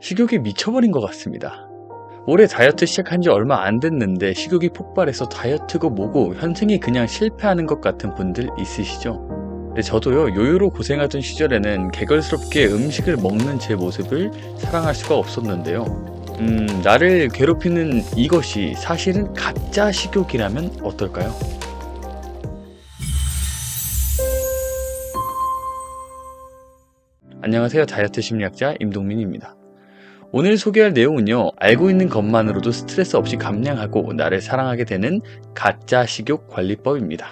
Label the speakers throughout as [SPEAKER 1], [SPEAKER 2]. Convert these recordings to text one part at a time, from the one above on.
[SPEAKER 1] 식욕이 미쳐버린 것 같습니다. 올해 다이어트 시작한 지 얼마 안 됐는데 식욕이 폭발해서 다이어트고 뭐고 현생이 그냥 실패하는 것 같은 분들 있으시죠? 근데 저도요, 요요로 고생하던 시절에는 개걸스럽게 음식을 먹는 제 모습을 사랑할 수가 없었는데요. 나를 괴롭히는 이것이 사실은 가짜 식욕이라면 어떨까요? 안녕하세요. 다이어트 심리학자 임동민입니다. 오늘 소개할 내용은요, 알고 있는 것만으로도 스트레스 없이 감량하고 나를 사랑하게 되는 가짜 식욕 관리법입니다.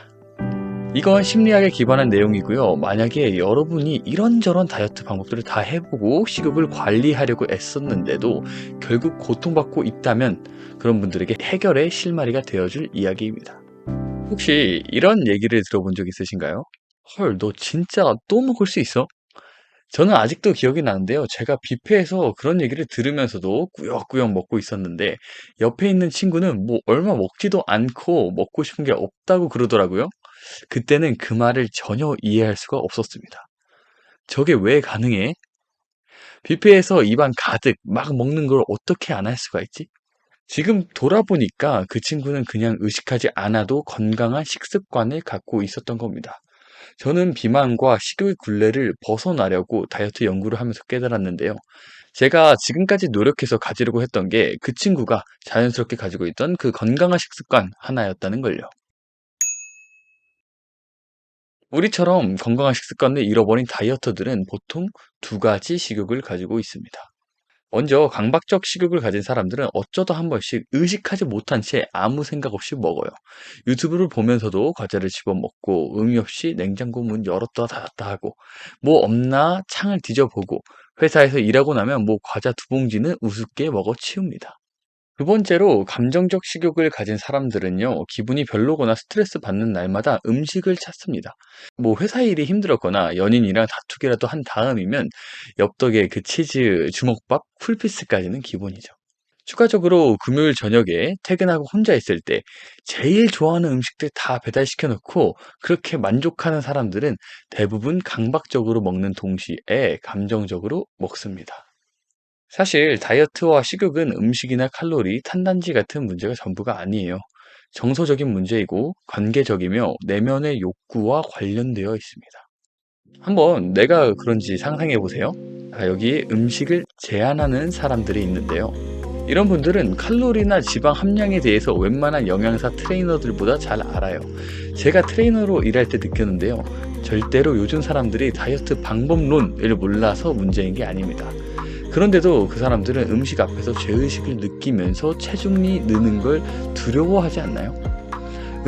[SPEAKER 1] 이건 심리학에 기반한 내용이고요. 만약에 여러분이 이런저런 다이어트 방법들을 다 해보고 식욕을 관리하려고 애썼는데도 결국 고통받고 있다면 그런 분들에게 해결의 실마리가 되어줄 이야기입니다. 혹시 이런 얘기를 들어본 적 있으신가요? 헐, 너 진짜 또 먹을 수 있어? 저는 아직도 기억이 나는데요. 제가 뷔페에서 그런 얘기를 들으면서도 꾸역꾸역 먹고 있었는데 옆에 있는 친구는 뭐 얼마 먹지도 않고 먹고 싶은 게 없다고 그러더라고요. 그때는 그 말을 전혀 이해할 수가 없었습니다. 저게 왜 가능해? 뷔페에서 입안 가득 막 먹는 걸 어떻게 안 할 수가 있지? 지금 돌아보니까 그 친구는 그냥 의식하지 않아도 건강한 식습관을 갖고 있었던 겁니다. 저는 비만과 식욕의 굴레를 벗어나려고 다이어트 연구를 하면서 깨달았는데요. 제가 지금까지 노력해서 가지려고 했던 게 그 친구가 자연스럽게 가지고 있던 그 건강한 식습관 하나였다는 걸요. 우리처럼 건강한 식습관을 잃어버린 다이어터들은 보통 두 가지 식욕을 가지고 있습니다. 먼저 강박적 식욕을 가진 사람들은 어쩌다 한 번씩 의식하지 못한 채 아무 생각 없이 먹어요. 유튜브를 보면서도 과자를 집어먹고 의미 없이 냉장고 문 열었다 닫았다 하고 뭐 없나 창을 뒤져보고 회사에서 일하고 나면 뭐 과자 두 봉지는 우습게 먹어 치웁니다. 두 번째로 감정적 식욕을 가진 사람들은요, 기분이 별로거나 스트레스 받는 날마다 음식을 찾습니다. 뭐 회사 일이 힘들었거나 연인이랑 다투기라도 한 다음이면 엽떡에 그 치즈 주먹밥 풀피스까지는 기본이죠. 추가적으로 금요일 저녁에 퇴근하고 혼자 있을 때 제일 좋아하는 음식들 다 배달시켜 놓고 그렇게 만족하는 사람들은 대부분 강박적으로 먹는 동시에 감정적으로 먹습니다. 사실 다이어트와 식욕은 음식이나 칼로리, 탄단지 같은 문제가 전부가 아니에요. 정서적인 문제이고 관계적이며 내면의 욕구와 관련되어 있습니다. 한번 내가 그런지 상상해 보세요. 여기 음식을 제한하는 사람들이 있는데요. 이런 분들은 칼로리나 지방 함량에 대해서 웬만한 영양사 트레이너들보다 잘 알아요. 제가 트레이너로 일할 때 느꼈는데요. 절대로 요즘 사람들이 다이어트 방법론을 몰라서 문제인 게 아닙니다. 그런데도 그 사람들은 음식 앞에서 죄의식을 느끼면서 체중이 느는 걸 두려워하지 않나요?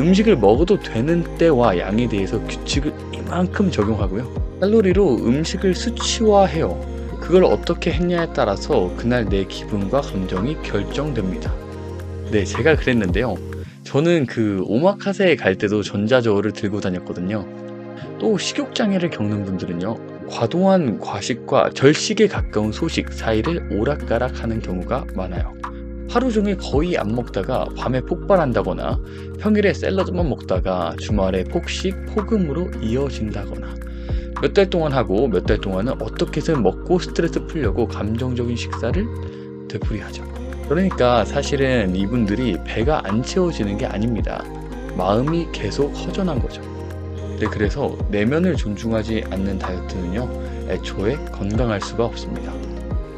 [SPEAKER 1] 음식을 먹어도 되는 때와 양에 대해서 규칙을 이만큼 적용하고요. 칼로리로 음식을 수치화해요. 그걸 어떻게 했냐에 따라서 그날 내 기분과 감정이 결정됩니다. 네, 제가 그랬는데요. 저는 그 오마카세에 갈 때도 전자저울을 들고 다녔거든요. 또 식욕장애를 겪는 분들은요, 과도한 과식과 절식에 가까운 소식 사이를 오락가락하는 경우가 많아요. 하루 종일 거의 안 먹다가 밤에 폭발한다거나 평일에 샐러드만 먹다가 주말에 폭식, 폭음으로 이어진다거나 몇 달 동안 하고 몇 달 동안은 어떻게든 먹고 스트레스 풀려고 감정적인 식사를 되풀이하죠. 그러니까 사실은 이분들이 배가 안 채워지는 게 아닙니다. 마음이 계속 허전한 거죠. 네, 그래서 내면을 존중하지 않는 다이어트는요, 애초에 건강할 수가 없습니다.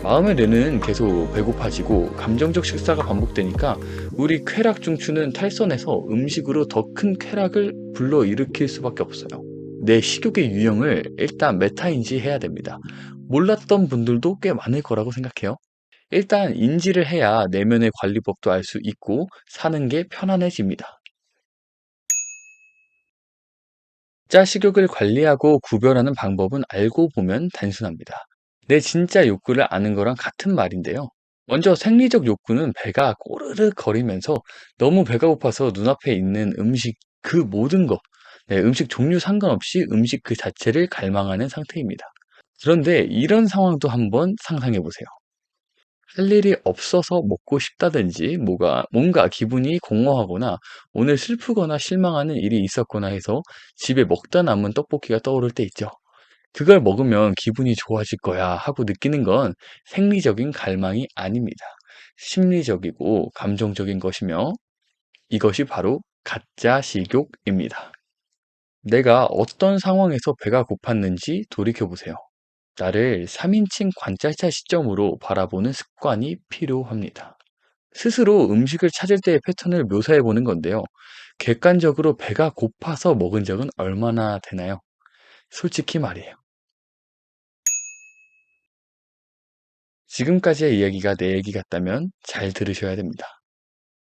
[SPEAKER 1] 마음의 뇌는 계속 배고파지고 감정적 식사가 반복되니까 우리 쾌락 중추는 탈선해서 음식으로 더 큰 쾌락을 불러일으킬 수밖에 없어요. 내 식욕의 유형을 일단 메타인지 해야 됩니다. 몰랐던 분들도 꽤 많을 거라고 생각해요. 일단 인지를 해야 내면의 관리법도 알 수 있고 사는 게 편안해집니다. 진짜 식욕을 관리하고 구별하는 방법은 알고 보면 단순합니다. 내 진짜 욕구를 아는 거랑 같은 말인데요. 먼저 생리적 욕구는 배가 꼬르륵 거리면서 너무 배가 고파서 눈앞에 있는 음식 그 모든 것, 네, 음식 종류 상관없이 음식 그 자체를 갈망하는 상태입니다. 그런데 이런 상황도 한번 상상해 보세요. 할 일이 없어서 먹고 싶다든지 뭔가 기분이 공허하거나 오늘 슬프거나 실망하는 일이 있었거나 해서 집에 먹다 남은 떡볶이가 떠오를 때 있죠. 그걸 먹으면 기분이 좋아질 거야 하고 느끼는 건 생리적인 갈망이 아닙니다. 심리적이고 감정적인 것이며 이것이 바로 가짜 식욕입니다. 내가 어떤 상황에서 배가 고팠는지 돌이켜보세요. 나를 3인칭 관찰자 시점으로 바라보는 습관이 필요합니다. 스스로 음식을 찾을 때의 패턴을 묘사해 보는 건데요. 객관적으로 배가 고파서 먹은 적은 얼마나 되나요? 솔직히 말이에요. 지금까지의 이야기가 내 얘기 같다면 잘 들으셔야 됩니다.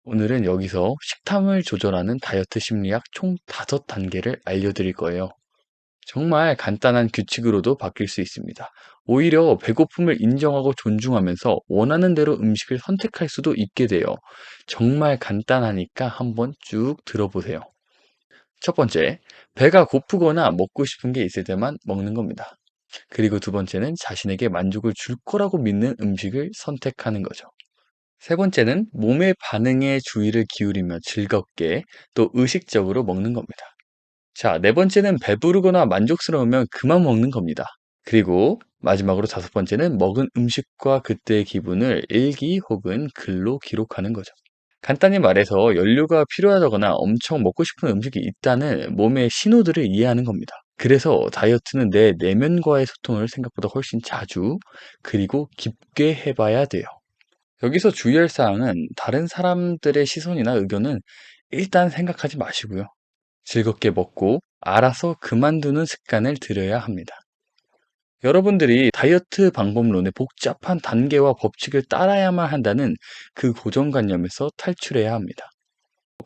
[SPEAKER 1] 오늘은 여기서 식탐을 조절하는 다이어트 심리학 총 5단계를 알려드릴 거예요. 정말 간단한 규칙으로도 바뀔 수 있습니다. 오히려 배고픔을 인정하고 존중하면서 원하는 대로 음식을 선택할 수도 있게 돼요. 정말 간단하니까 한번 쭉 들어보세요. 첫 번째, 배가 고프거나 먹고 싶은 게 있을 때만 먹는 겁니다. 그리고 두 번째는 자신에게 만족을 줄 거라고 믿는 음식을 선택하는 거죠. 세 번째는 몸의 반응에 주의를 기울이며 즐겁게 또 의식적으로 먹는 겁니다. 자, 네 번째는 배부르거나 만족스러우면 그만 먹는 겁니다. 그리고 마지막으로 다섯 번째는 먹은 음식과 그때의 기분을 일기 혹은 글로 기록하는 거죠. 간단히 말해서 연료가 필요하다거나 엄청 먹고 싶은 음식이 있다는 몸의 신호들을 이해하는 겁니다. 그래서 다이어트는 내 내면과의 소통을 생각보다 훨씬 자주 그리고 깊게 해봐야 돼요. 여기서 주의할 사항은 다른 사람들의 시선이나 의견은 일단 생각하지 마시고요. 즐겁게 먹고 알아서 그만두는 습관을 들여야 합니다. 여러분들이 다이어트 방법론의 복잡한 단계와 법칙을 따라야만 한다는 그 고정관념에서 탈출해야 합니다.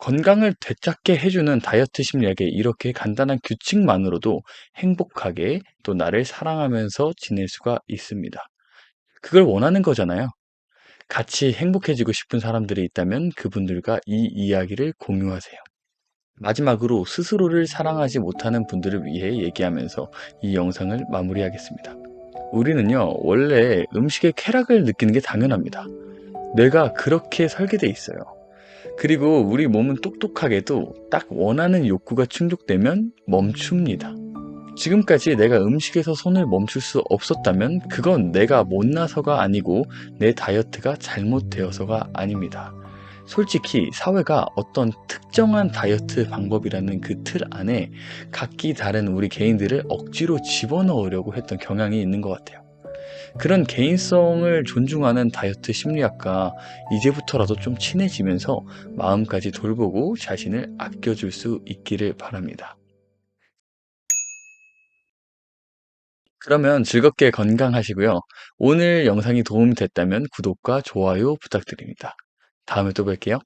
[SPEAKER 1] 건강을 되찾게 해주는 다이어트 심리학의 이렇게 간단한 규칙만으로도 행복하게 또 나를 사랑하면서 지낼 수가 있습니다. 그걸 원하는 거잖아요. 같이 행복해지고 싶은 사람들이 있다면 그분들과 이 이야기를 공유하세요. 마지막으로 스스로를 사랑하지 못하는 분들을 위해 얘기하면서 이 영상을 마무리하겠습니다. 우리는요, 원래 음식의 쾌락을 느끼는 게 당연합니다. 뇌가 그렇게 설계돼 있어요. 그리고 우리 몸은 똑똑하게도 딱 원하는 욕구가 충족되면 멈춥니다. 지금까지 내가 음식에서 손을 멈출 수 없었다면 그건 내가 못나서가 아니고 내 다이어트가 잘못되어서가 아닙니다. 솔직히 사회가 어떤 특정한 다이어트 방법이라는 그 틀 안에 각기 다른 우리 개인들을 억지로 집어넣으려고 했던 경향이 있는 것 같아요. 그런 개인성을 존중하는 다이어트 심리학과 이제부터라도 좀 친해지면서 마음까지 돌보고 자신을 아껴줄 수 있기를 바랍니다. 그러면 즐겁게 건강하시고요. 오늘 영상이 도움이 됐다면 구독과 좋아요 부탁드립니다. 다음에 또 뵐게요.